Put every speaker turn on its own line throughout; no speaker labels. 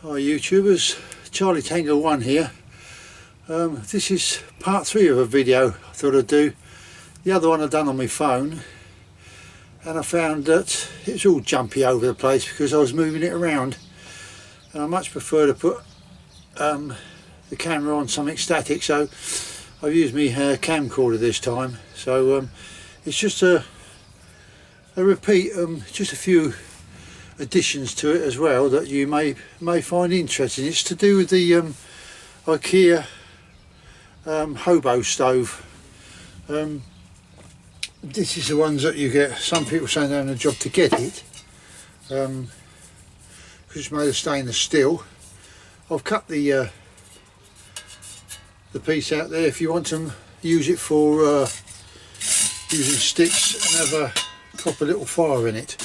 Hi YouTubers, Charlie Tango 1 here. This is part 3 of a video I thought I'd do. The other one I'd done on my phone, and I found that it's all jumpy over the place because I was moving it around, and I much prefer to put the camera on something static, so I've used my camcorder this time. So it's just a repeat, just a few additions to it as well that you may find interesting. It's to do with the Ikea Hobo stove. This is the ones that you get. Some people say they're on a job to get it because it's made of stainless steel. I've cut the piece out there if you want to use it for using sticks and have a proper little fire in it.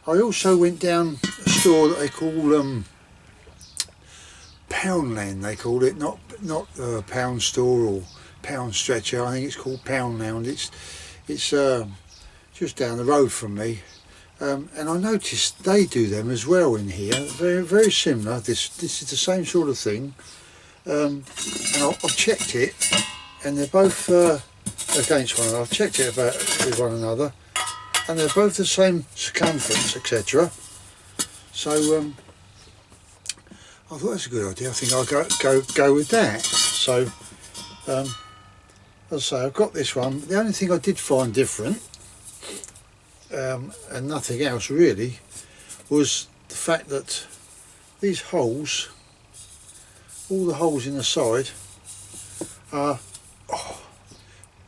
I also went down a store that they call Poundland, they call it, not Pound Store or Pound Stretcher. I think it's called Poundland. It's just down the road from me, and I noticed they do them as well in here. Very similar. This is the same sort of thing, and I've checked it, and they're both against one another. I've checked it with one another, and they're both the same circumference, etc. So I thought that's a good idea. I think I'll go with that. So as I say, I've got this one. The only thing I did find different, and nothing else really, was the fact that these holes, all the holes in the side, are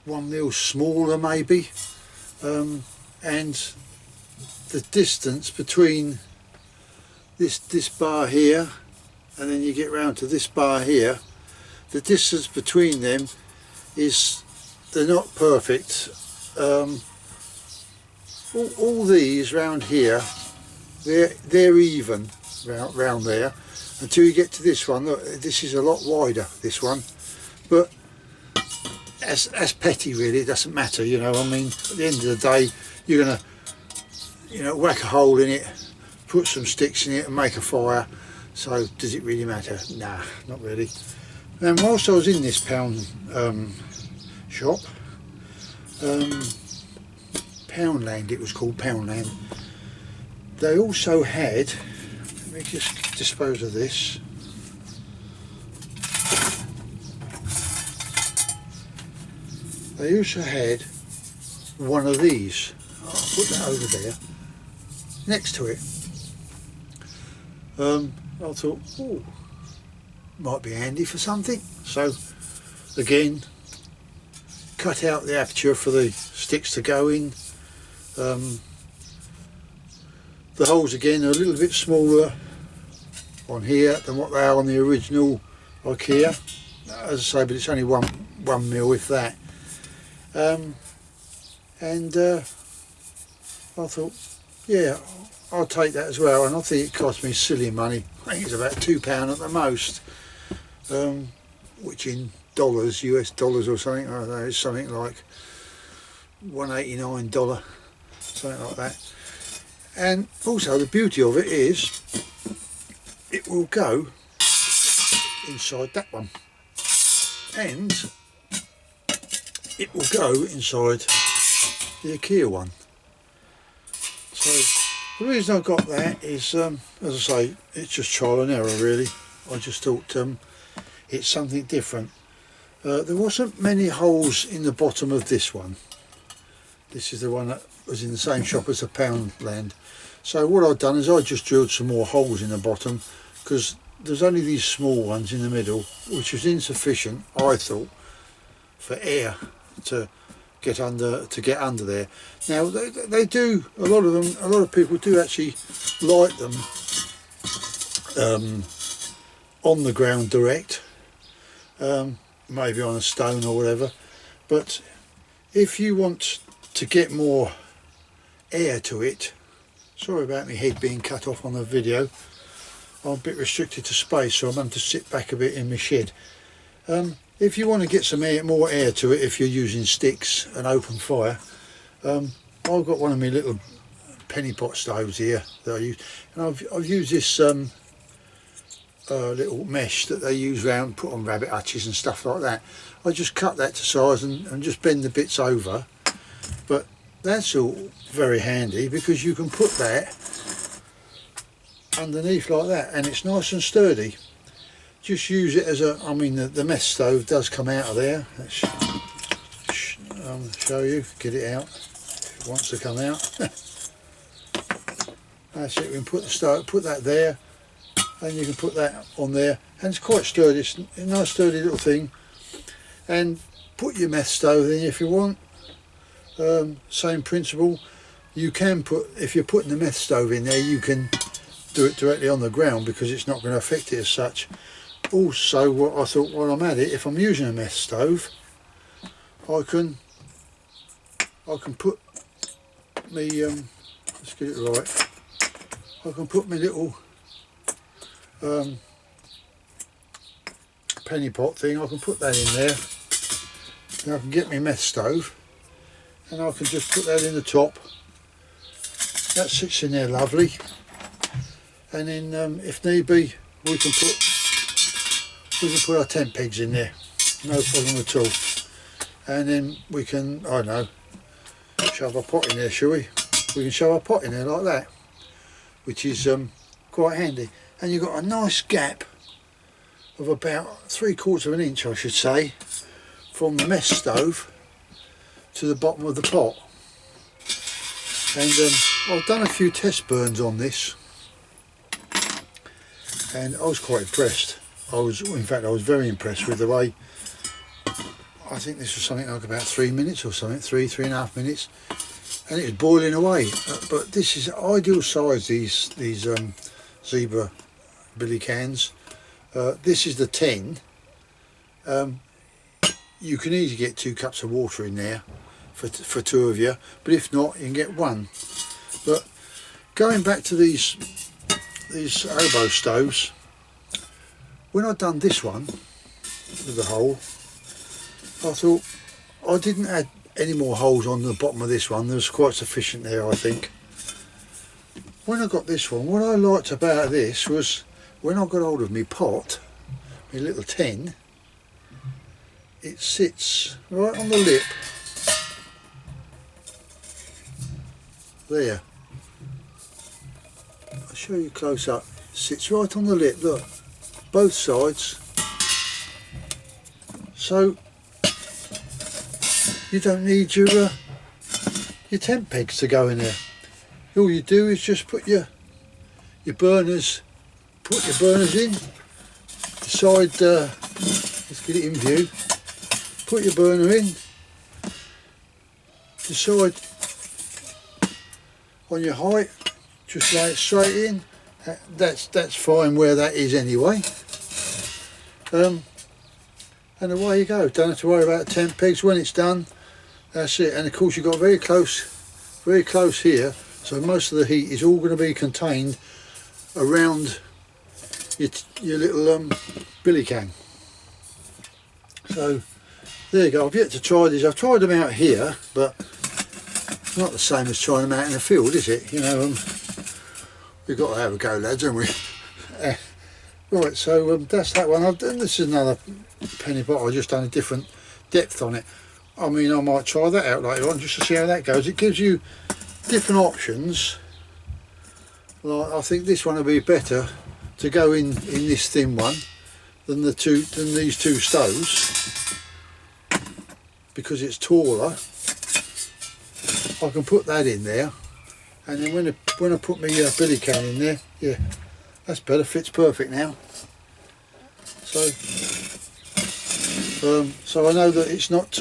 1 mil smaller maybe. And the distance between this bar here and then you get round to this bar here, the distance between them they're not perfect. All these round here, they're even round there until you get to this one. Look, this is a lot wider, this one, but that's petty really. It doesn't matter, you know. I mean, at the end of the day, you're gonna, whack a hole in it, put some sticks in it and make a fire. So does it really matter? Nah, not really. And whilst I was in this Pound shop, Poundland, it was called Poundland, they also had, let me just dispose of this. They also had one of these. I'll put that over there next to it. I thought, oh, might be handy for something. So again, cut out the aperture for the sticks to go in. The holes again are a little bit smaller on here than what they are on the original Ikea. As I say, but it's only one mil, if that. And I thought, yeah, I'll take that as well, and I think it cost me silly money. I think it's about £2 at the most, which in dollars, US dollars or something, I don't know, it's something like $1.89, something like that. And also the beauty of it is it will go inside that one, and it will go inside the Ikea one. So the reason I got that is, as I say, it's just trial and error really. I just thought it's something different. There wasn't many holes in the bottom of this one. This is the one that was in the same shop as the Poundland. So what I've done is I just drilled some more holes in the bottom, because there's only these small ones in the middle, which was insufficient, I thought, for air to get under there. Now they do, a lot of people do actually light them on the ground direct, maybe on a stone or whatever. But if you want to get more air to it, sorry about my head being cut off on the video, I'm a bit restricted to space, so I'm having to sit back a bit in my shed. If you want to get some more air to it, if you're using sticks and open fire, I've got one of my little penny pot stoves here that I use, and I've used this little mesh that they use round, put on rabbit hutches and stuff like that. I just cut that to size and just bend the bits over, but that's all very handy because you can put that underneath like that and it's nice and sturdy. Just use it as a, I mean the mess stove does come out of there. Let's show you, get it out if it wants to come out. That's it, we can put the stove, put that there, and you can put that on there, and it's quite sturdy. It's a nice sturdy little thing. And put your meth stove in if you want. Same principle. You can put, if you're putting the meth stove in there, you can do it directly on the ground because it's not going to affect it as such. Also, what I thought while I'm at it, if I'm using a meth stove, I can put me let's get it right. I can put my little penny pot thing, I can put that in there, and I can get my meth stove and I can just put that in the top. That sits in there lovely, and then if need be we can put our tent pegs in there, no problem at all. And then we can, I don't know, shove a pot in there, shall we? We can shove a pot in there like that, which is quite handy. And you've got a nice gap of about 3/4 of an inch, I should say, from the mess stove to the bottom of the pot. And I've done a few test burns on this, and I was quite impressed. In fact, I was very impressed with the way. I think this was something like about 3 minutes or something, 3.5 minutes, and it was boiling away. But this is ideal size. These zebra billy cans. This is the 10. You can easily get 2 cups of water in there for 2 of you, but if not, you can get 1. But going back to these Hobo stoves, when I'd done this one with the hole, I thought I didn't add any more holes on the bottom of this one. There was quite sufficient there, I think. When I got this one, what I liked about this was when I got hold of my pot, my little 10, it sits right on the lip there. I'll show you close up. It sits right on the lip, look, both sides. So you don't need your tent pegs to go in there. All you do is just put your burners, in, decide, let's get it in view, put your burner in, decide on your height, just lay it straight in. That's fine where that is anyway. And away you go. Don't have to worry about tent pegs when it's done. That's it. And of course you've got very close here, so most of the heat is all going to be contained around your little billy can. So there you go. I've yet to try these. I've tried them out here, but it's not the same as trying them out in the field, is it? You know, we've got to have a go, lads, haven't we? Right, so that's that one. I've done, this is another penny pot. I've just done a different depth on it. I mean, I might try that out later on just to see how that goes. It gives you different options. Like, I think this one will be better to go in this thin one than these two stoves, because it's taller. I can put that in there, and then when I put my billy can in there, yeah, that's better, fits perfect now. So I know that it's not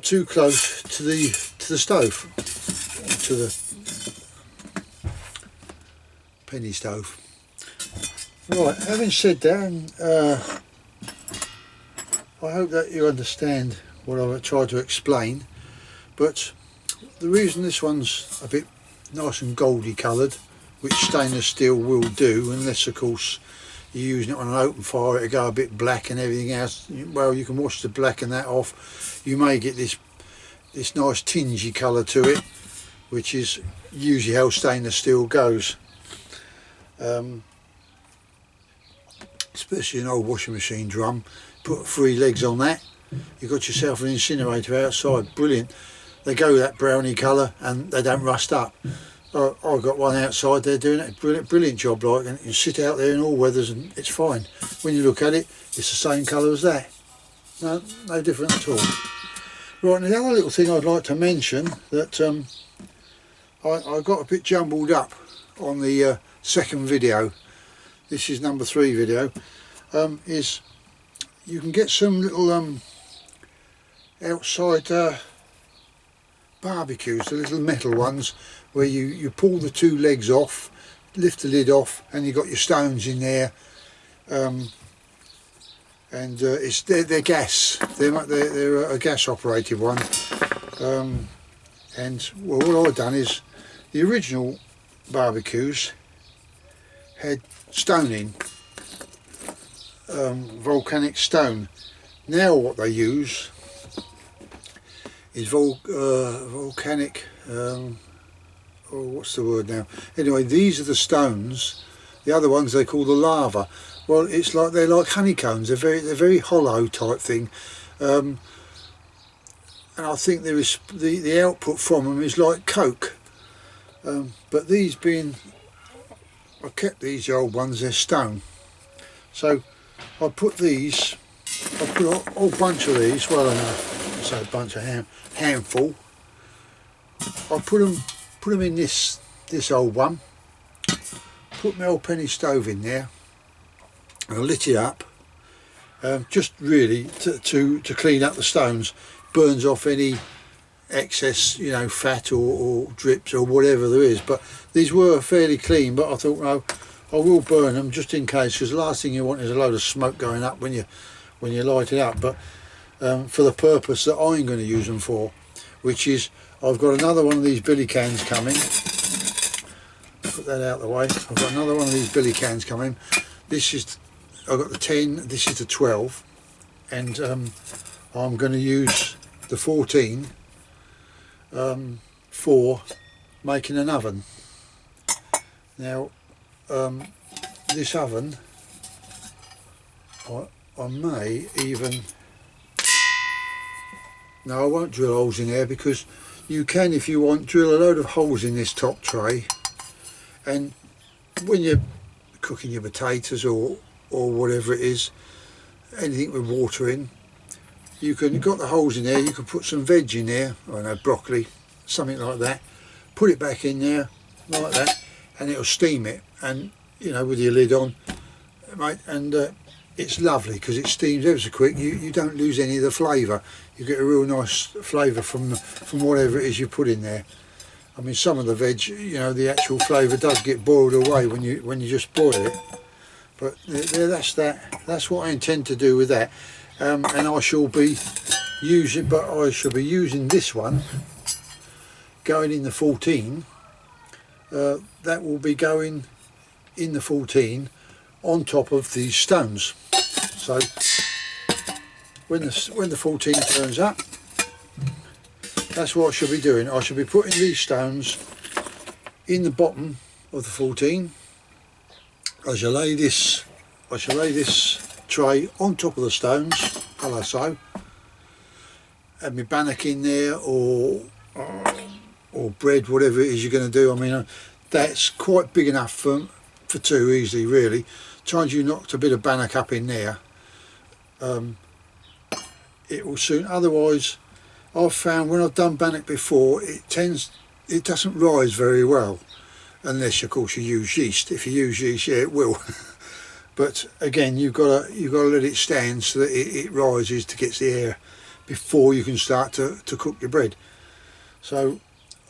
too close to the stove, to the penny stove. Right, having said that, I hope that you understand what I've tried to explain. But the reason this one's a bit nice and goldy coloured, which stainless steel will do, unless of course you're using it on an open fire, it'll go a bit black and everything else. Well, you can wash the black and that off. You may get this this nice tingy colour to it, which is usually how stainless steel goes. Especially an old washing machine drum, put 3 legs on that, you've got yourself an incinerator outside. Brilliant. They go that browny colour and they don't rust up. I've got one outside there doing it, brilliant job, like, and you sit out there in all weathers and it's fine. When you look at it, it's the same colour as that. No different at all. Right, and the other little thing I'd like to mention that I got a bit jumbled up on the second video. This is number 3 video. Is you can get some little outside barbecues, the little metal ones, where you pull the 2 legs off, lift the lid off, and you've got your stones in there. And they're gas. They're a gas operated one. And well, what I've done is the original barbecues had stone in, volcanic stone. Now what they use is volcanic, what's the word now? Anyway, these are the stones. The other ones they call the lava. Well, it's like they're like honeycombs. They're very hollow type thing, and I think there is the output from them is like coke. But these being, I kept these old ones. They're stone. So I put these. I put a whole bunch of these. Well enough. I say a bunch of handful. I put them in this old one. Put my old penny stove in there. I lit it up, just really to clean up the stones, burns off any excess, you know, fat or drips or whatever there is. But these were fairly clean, but I thought, no, I will burn them just in case, because the last thing you want is a load of smoke going up when you light it up. But for the purpose that I'm going to use them for, which is, I've got another one of these billy cans coming. Put that out of the way. I've got another one of these billy cans coming. This is, I've got the 10, this is the 12, and I'm going to use the 14 for making an oven. Now this oven, I may even, no, I won't drill holes in there, because you can, if you want, drill a load of holes in this top tray, and when you're cooking your potatoes or whatever it is, anything with water in, you've got the holes in there, you can put some veg in there, I don't know, broccoli, something like that, put it back in there like that, and it'll steam it, and you know, with your lid on, mate, and it's lovely because it steams ever so quick. You don't lose any of the flavour. You get a real nice flavour from whatever it is you put in there. I mean, some of the veg, you know, the actual flavour does get boiled away when you just boil it. But that's what I intend to do with that. And I shall be using, this one going in the 14. That will be going in the 14 on top of these stones. So when the 14 turns up, that's what I should be doing. I should be putting these stones in the bottom of the 14. I shall lay this tray on top of the stones, like so. Have my bannock in there, or bread, whatever it is you're going to do. I mean, that's quite big enough for two easily, really. Times you knocked a bit of bannock up in there, it will soon. Otherwise, I've found when I've done bannock before, it doesn't rise very well, unless of course you use yeast. If you use yeast, yeah, it will. But again, you've got to let it stand so that it rises to get the air before you can start to cook your bread. So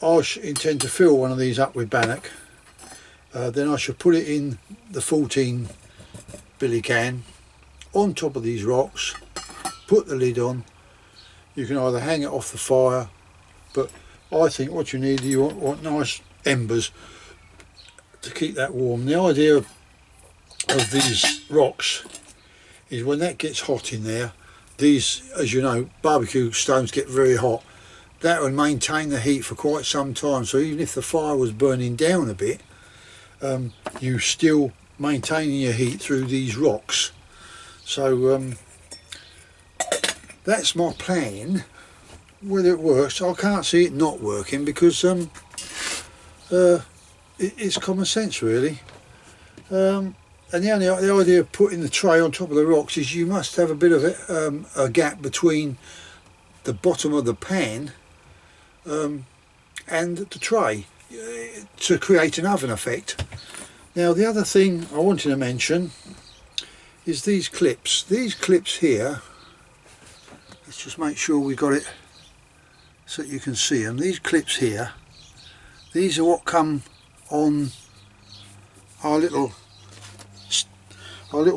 I intend to fill one of these up with bannock. Then I shall put it in the 14 billy can on top of these rocks, put the lid on. You can either hang it off the fire, but I think what you need, you want nice embers to keep that warm. The idea of these rocks is when that gets hot in there, these, as you know, barbecue stones get very hot, that would maintain the heat for quite some time. So even if the fire was burning down a bit, you still maintaining your heat through these rocks. So that's my plan. Whether it works, I can't see it not working, because it's common sense really. And the idea of putting the tray on top of the rocks is you must have a bit of a gap between the bottom of the pan and the tray to create an oven effect. Now the other thing I wanted to mention is these clips. These clips here, let's just make sure we got it so that you can see them. These clips here, these are what come on our little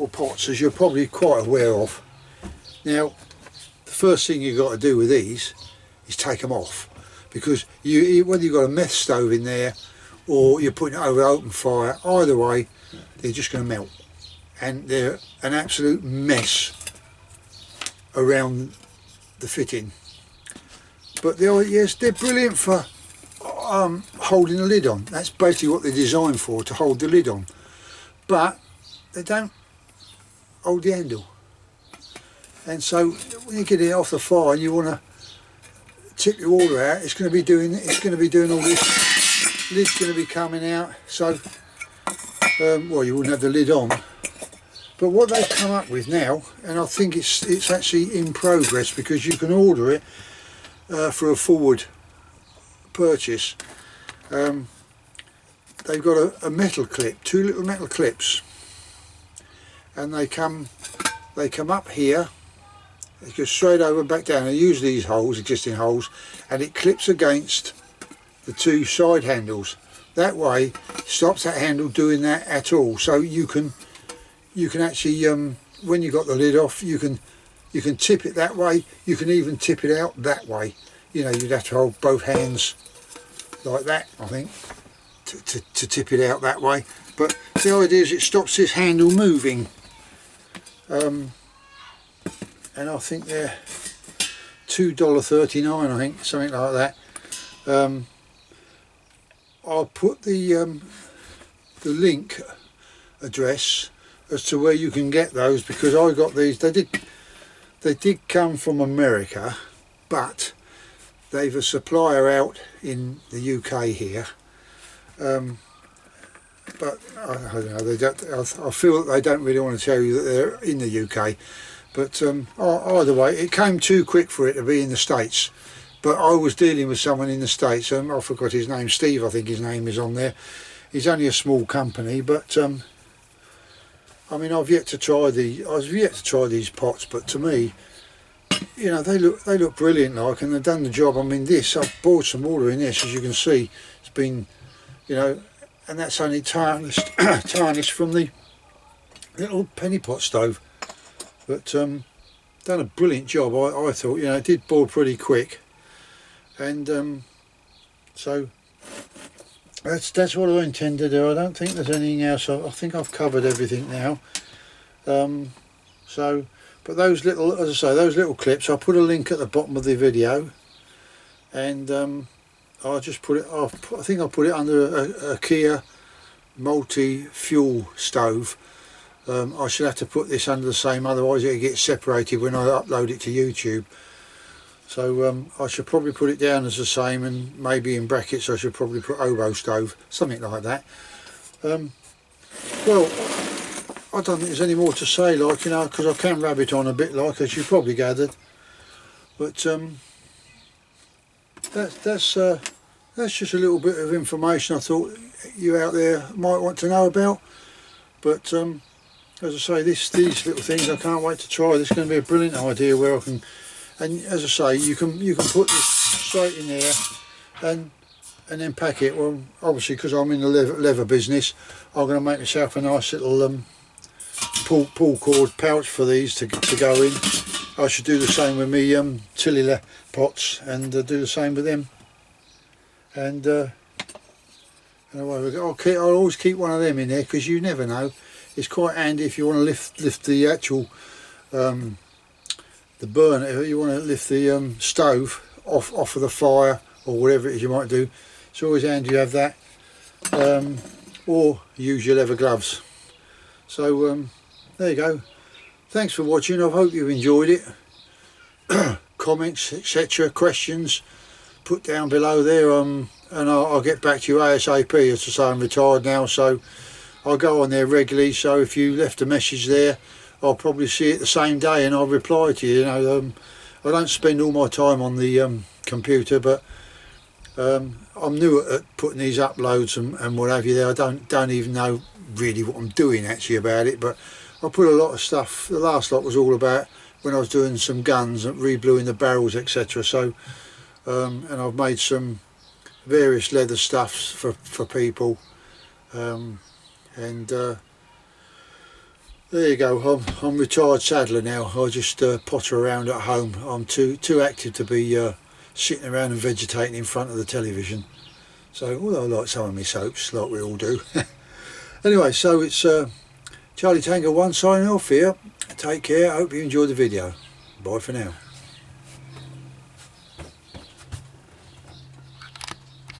pots, as you're probably quite aware of. Now the first thing you've got to do with these is take them off, because whether you've got a meth stove in there or you're putting it over open fire, either way they're just going to melt, and they're an absolute mess around the fitting. But yes, they're brilliant for holding the lid on. That's basically what they're designed for, to hold the lid on, but they don't hold the handle. And so when you get it off the fire and you want to tip your water out, it's going to be doing all this. Lid's going to be coming out, so well, you wouldn't have the lid on. But what they've come up with now, and I think it's actually in progress, because you can order it for a forward purchase. They've got a metal clip, two little metal clips, and they come up here. It goes straight over and back down. I use these holes, existing holes, and it clips against the two side handles. That way stops that handle doing that at all. So you can actually when you got the lid off, you can tip it that way. You can even tip it out that way. You know, you'd have to hold both hands like that, I think, to tip it out that way. But the idea is it stops this handle moving. And I think they're $2.39, I think, something like that. I'll put the link address as to where you can get those, because I got these. They did come from America, but they've a supplier out in the UK here. But I don't know. They don't. I feel that they don't really want to tell you that they're in the UK. But either way, it came too quick for it to be in the States. But I was dealing with someone in the States, I forgot his name, Steve I think his name is on there. He's only a small company, but I mean, I've yet to try these pots, but to me, you know, they look brilliant, like, and they've done the job. I mean, I've poured some water in this, as you can see. It's been, you know, and that's only tarnished from the little penny pot stove. But done a brilliant job. I thought, you know, it did boil pretty quick, and so that's what I intend to do. I don't think there's anything else. I think I've covered everything now. So, but those little, as I say, those little clips, I'll put a link at the bottom of the video, and I'll just put it. I think I'll put it under a Ikea multi-fuel stove. I should have to put this under the same, otherwise it'll get separated when I upload it to YouTube. So I should probably put it down as the same, and maybe in brackets I should probably put Hobo stove, something like that. Well, I don't think there's any more to say, like, you know, because I can rabbit on a bit, like, as you probably gathered. But that's just a little bit of information I thought you out there might want to know about. But as I say, these little things, I can't wait to try. This is going to be a brilliant idea where I can, and as I say, you can put this straight in there and then pack it. Well, obviously, because I'm in the leather business, I'm going to make myself a nice little pull cord pouch for these to go in. I should do the same with me Tillila pots, and do the same with them. And I'll always keep one of them in there, because you never know. It's quite handy if you want to lift the actual the burner. You want to lift the stove off of the fire or whatever it is you might do. It's always handy to have that, or use your leather gloves. So there you go. Thanks for watching. I hope you've enjoyed it. Comments, etc., questions, put down below there, and I'll get back to you ASAP. As I say, I'm retired now, so I'll go on there regularly. So if you left a message there, I'll probably see it the same day and I'll reply to you. You know, I don't spend all my time on the computer, but I'm new at putting these uploads and what have you there. I don't even know really what I'm doing actually about it, but I put a lot of stuff. The last lot was all about when I was doing some guns and rebluing the barrels, etc. So and I've made some various leather stuffs for people, and there you go. I'm retired saddler now. I just potter around at home. I'm too active to be sitting around and vegetating in front of the television. So although I like some of my soaps, like we all do. Anyway, so it's Charlie Tango 1 signing off here. Take care. I hope you enjoyed the video. Bye for now.